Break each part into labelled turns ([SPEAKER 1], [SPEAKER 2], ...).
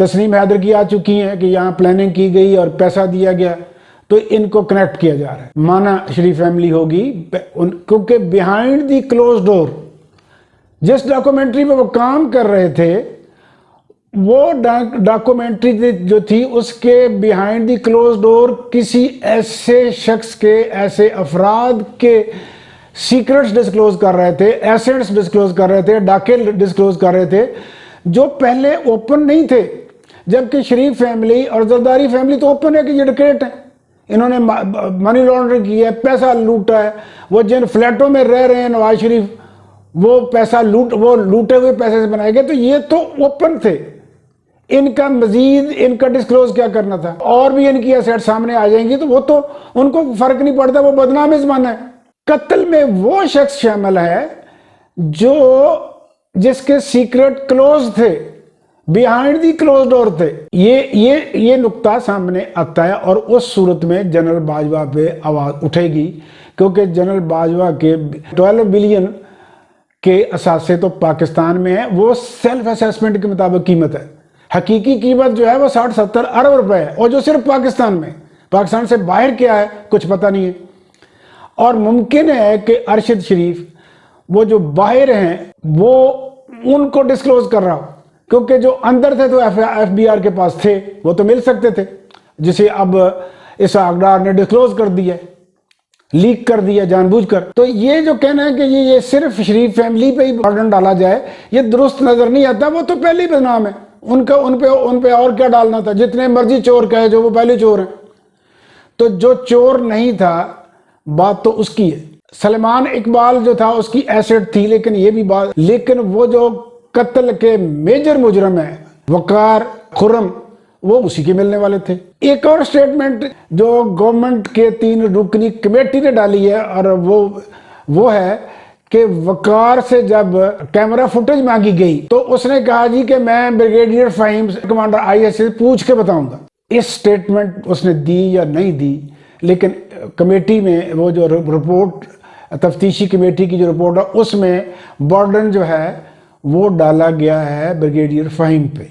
[SPEAKER 1] تسنیم حیدر کی آ چکی ہیں کہ یہاں پلاننگ کی گئی اور پیسہ دیا گیا، تو ان کو کنیکٹ کیا جا رہا ہے، مانا شریف فیملی ہوگی، کیونکہ بیہائنڈ دی کلوز ڈور جس ڈاکومنٹری میں وہ کام کر رہے تھے، وہ ڈاکومنٹری جو تھی اس کے بیہائنڈ دی کلوز ڈور کسی ایسے شخص کے، ایسے افراد کے سیکرٹس ڈسکلوز کر رہے تھے، ایسٹس ڈسکلوز کر رہے تھے، ڈاکے ڈسکلوز کر رہے تھے جو پہلے اوپن نہیں تھے، جبکہ شریف فیملی اور زرداری فیملی تو اوپن ہے کہ یہ ڈکیٹ ہیں، انہوں نے منی لانڈرنگ کی ہے، پیسہ لوٹا ہے، وہ جن فلیٹوں میں رہ رہے ہیں نواز شریف، وہ پیسہ وہ لوٹے ہوئے پیسے سے بنائے گئے، تو یہ تو اوپن تھے، ان کا مزید ان کا ڈسکلوز کیا کرنا تھا، اور بھی ان کی ایسٹ سامنے آ جائیں گی تو وہ تو ان کو فرق نہیں پڑتا، وہ بدنام زمانہ ہے۔ قتل میں وہ شخص شامل ہے جو جس کے سیکرٹ کلوز تھے، بیہائنڈ دی کلوز ڈور تھے، یہ نقطہ سامنے آتا ہے، اور اس صورت میں جنرل باجوہ پہ آواز اٹھے گی، کیونکہ جنرل باجوہ کے 12 بلین کے اثاثے تو پاکستان میں ہیں، وہ سیلف اسیسمنٹ کے مطابق قیمت ہے، حقیقی قیمت جو ہے وہ 60-70 ارب روپے ہے، اور جو صرف پاکستان میں، پاکستان سے باہر کیا ہے کچھ پتہ نہیں ہے، اور ممکن ہے کہ ارشد شریف وہ جو باہر ہیں وہ ان کو ڈسکلوز کر رہا ہو، کیونکہ جو اندر تھے تو ایف بی آر کے پاس تھے، وہ تو مل سکتے تھے، جسے اب اسحاق ڈار نے ڈسکلوز کر دیا، لیک کر دیا جان بوجھ کر۔ تو یہ جو کہنا ہے کہ یہ صرف شریف فیملی پہ ہی برڈن ڈالا جائے، یہ درست نظر نہیں آتا، وہ تو پہلے ہی بدنام ہے، ان پہ اور کیا ڈالنا تھا، جتنے مرضی چور کہے جو وہ پہلے چور ہیں، تو جو چور نہیں تھا بات تو اس کی ہے۔ سلمان اقبال جو تھا اس کی ایسٹ تھی، لیکن یہ بھی بات، لیکن وہ جو قتل کے میجر مجرم ہیں وقار خرم، وہ اسی کے ملنے والے تھے۔ ایک اور سٹیٹمنٹ جو گورنمنٹ کے 3 رکنی کمیٹی نے ڈالی ہے، اور وہ ہے کہ وقار سے جب کیمرہ فوٹیج مانگی گئی تو اس نے کہا جی کہ میں brigadier Fahim commander I S سے پوچھ کے بتاؤں گا۔ اس سٹیٹمنٹ اس نے دی یا نہیں دی، لیکن کمیٹی میں وہ جو رپورٹ، تفتیشی کمیٹی کی جو رپورٹ ہے، اس میں برڈن جو ہے وہ ڈالا گیا ہے بریگیڈیئر فہیم پہ،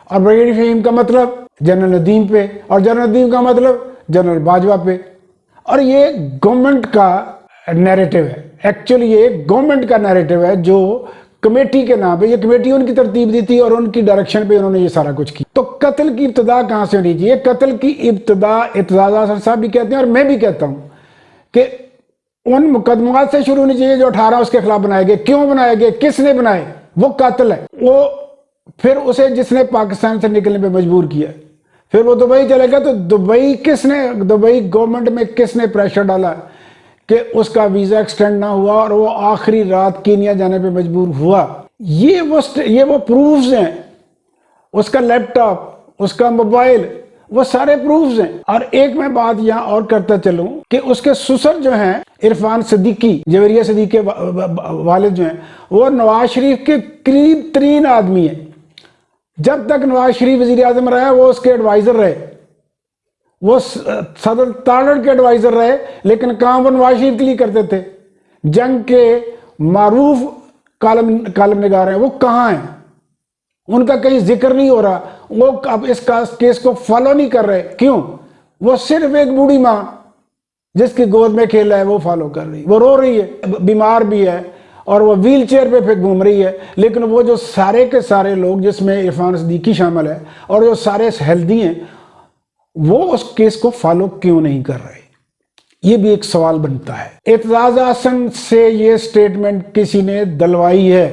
[SPEAKER 1] اور بریگیڈیئر فہیم کا مطلب جنرل ندیم پہ، اور جنرل ندیم کا مطلب جنرل باجوہ پہ، اور یہ گورنمنٹ کا نیریٹو ہے، ایکچولی یہ گورنمنٹ کا نیریٹو ہے جو کمیٹی کے نام پہ، یہ کمیٹی ان کی ترتیب دی تھی اور ان کی ڈائریکشن پہ انہوں نے یہ سارا کچھ کیا۔ تو قتل کی ابتدا کہاں سے ہونی چاہیے؟ قتل کی ابتدا اعتزاز احسن صاحب بھی کہتے ہیں اور میں بھی کہتا ہوں کہ ان مقدمات سے شروع ہونی چاہیے جو 18 اس کے خلاف بنائے گئے، کیوں بنائے گئے، کس نے بنائے، وہ قاتل ہے، وہ پھر اسے جس نے پاکستان سے نکلنے پہ مجبور کیا، پھر وہ دبئی چلے گا، تو دبئی گورنمنٹ میں کس نے پریشر ڈالا کہ اس کا ویزا ایکسٹینڈ نہ ہوا اور وہ آخری رات کینیا جانے پہ مجبور ہوا؟ یہ وہ پروفز ہیں، اس کا لیپ ٹاپ، اس کا موبائل، وہ سارے پروفز ہیں۔ اور ایک میں بات یہاں اور کرتا چلوں کہ اس کے سسر جو ہیں عرفان صدیقی، جویریہ صدیقی کے والد جو ہیں، وہ نواز شریف کے قریب ترین آدمی ہیں، جب تک نواز شریف وزیر اعظم رہا وہ اس کے ایڈوائزر رہے، وہ صدر تارڑ کے ایڈوائزر رہے، لیکن کام وہ نواز شریف کے لیے کرتے تھے۔ جنگ کے معروف کالم نگار ہیں، وہ کہاں ہیں؟ ان کا کہیں ذکر نہیں ہو رہا، وہ اب اس کیس کو فالو نہیں کر رہے، کیوں؟ وہ صرف ایک بوڑھی ماں جس کی گود میں کھیلا ہے وہ فالو کر رہی، وہ رو رہی ہے، بیمار بھی ہے اور وہ ویل چیئر پہ گھوم رہی ہے، لیکن وہ جو سارے کے سارے لوگ جس میں عرفان صدیقی شامل ہے اور جو سارے ہیلدی ہیں، وہ اس کیس کو فالو کیوں نہیں کر رہے؟ یہ بھی ایک سوال بنتا ہے۔ اعتزاز احسن سے یہ سٹیٹمنٹ کسی نے دلوائی ہے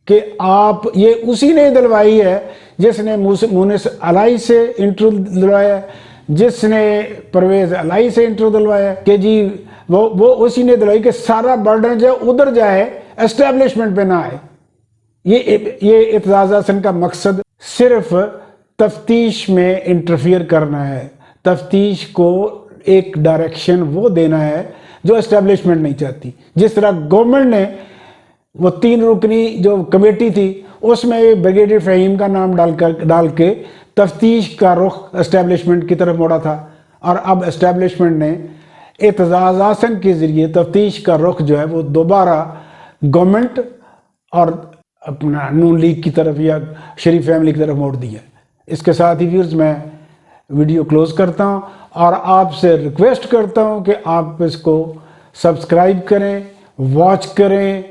[SPEAKER 1] کہ آپ، یہ اسی نے دلوائی ہے جس نے مونس علائی سے انٹرو دلوایا ہے، جس نے پرویز علائی سے انٹرو دلوایا ہے، کہ جی وہ اسی نے دلوائی کہ سارا برڈن جو ادھر جائے، اسٹیبلشمنٹ پہ نہ آئے۔ یہ اعتزاز احسن کا مقصد صرف تفتیش میں انٹرفیئر کرنا ہے، تفتیش کو ایک ڈائریکشن وہ دینا ہے جو اسٹیبلشمنٹ نہیں چاہتی۔ جس طرح گورنمنٹ نے وہ 3 رکنی جو کمیٹی تھی اس میں بریگیڈیئر فہیم کا نام ڈال کے تفتیش کا رخ اسٹیبلشمنٹ کی طرف موڑا تھا، اور اب اسٹیبلشمنٹ نے اعتزاز احسن کے ذریعے تفتیش کا رخ جو ہے وہ دوبارہ گورنمنٹ اور اپنا نون لیگ کی طرف یا شریف فیملی کی طرف موڑ دیا۔ اس کے ساتھ ہی ویورز میں ویڈیو کلوز کرتا ہوں اور آپ سے ریکویسٹ کرتا ہوں کہ آپ اس کو سبسکرائب کریں، واچ کریں،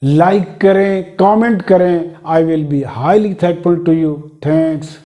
[SPEAKER 1] لائک کریں، کامنٹ کریں. I will be highly thankful to you. Thanks.